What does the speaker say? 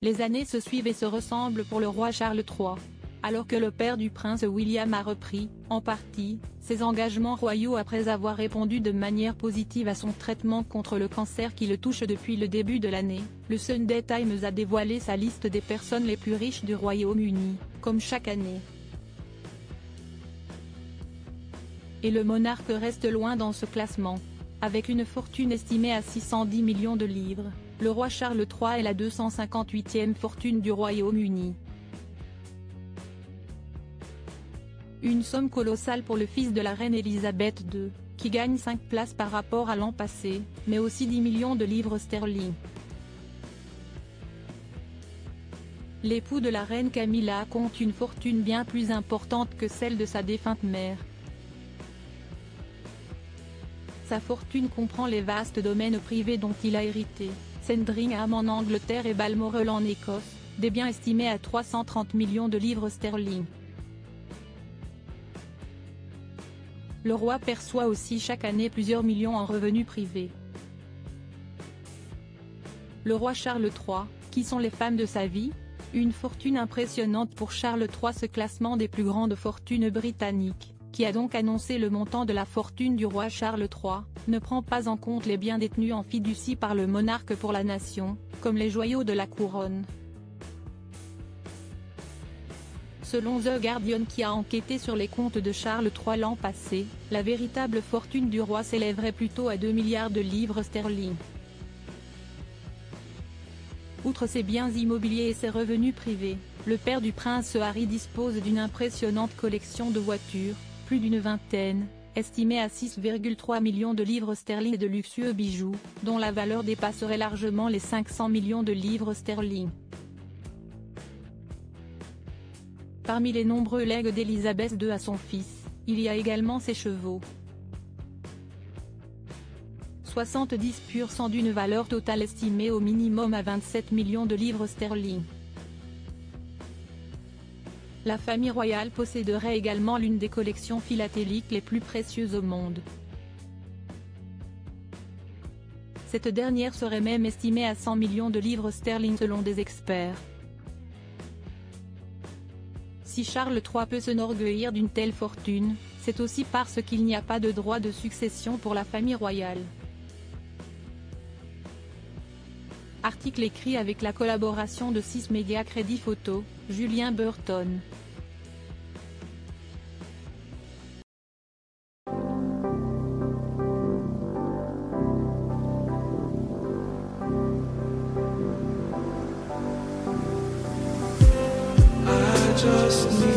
Les années se suivent et se ressemblent pour le roi Charles III. Alors que le père du prince William a repris, en partie, ses engagements royaux après avoir répondu de manière positive à son traitement contre le cancer qui le touche depuis le début de l'année, le Sunday Times a dévoilé sa liste des personnes les plus riches du Royaume-Uni, comme chaque année. Et le monarque reste loin dans ce classement. Avec une fortune estimée à 610 millions de livres, le roi Charles III est la 258e fortune du Royaume-Uni. Une somme colossale pour le fils de la reine Elisabeth II, qui gagne 5 places par rapport à l'an passé, mais aussi 10 millions de livres sterling. L'époux de la reine Camilla compte une fortune bien plus importante que celle de sa défunte mère. Sa fortune comprend les vastes domaines privés dont il a hérité, Sandringham en Angleterre et Balmoral en Écosse, des biens estimés à 330 millions de livres sterling. Le roi perçoit aussi chaque année plusieurs millions en revenus privés. Le roi Charles III, qui sont les femmes de sa vie? Une fortune impressionnante pour Charles III. Ce classement des plus grandes fortunes britanniques, qui a donc annoncé le montant de la fortune du roi Charles III, ne prend pas en compte les biens détenus en fiducie par le monarque pour la nation, comme les joyaux de la couronne. Selon The Guardian qui a enquêté sur les comptes de Charles III l'an passé, la véritable fortune du roi s'élèverait plutôt à 2 milliards de livres sterling. Outre ses biens immobiliers et ses revenus privés, le père du prince Harry dispose d'une impressionnante collection de voitures, plus d'une vingtaine, estimée à 6,3 millions de livres sterling et de luxueux bijoux, dont la valeur dépasserait largement les 500 millions de livres sterling. Parmi les nombreux legs d'Élisabeth II à son fils, il y a également ses chevaux. 70% d'une valeur totale estimée au minimum à 27 millions de livres sterling. La famille royale posséderait également l'une des collections philatéliques les plus précieuses au monde. Cette dernière serait même estimée à 100 millions de livres sterling selon des experts. Si Charles III peut s'enorgueillir d'une telle fortune, c'est aussi parce qu'il n'y a pas de droit de succession pour la famille royale. Article écrit avec la collaboration de 6 médias Crédit Photo, Julien Burton. Just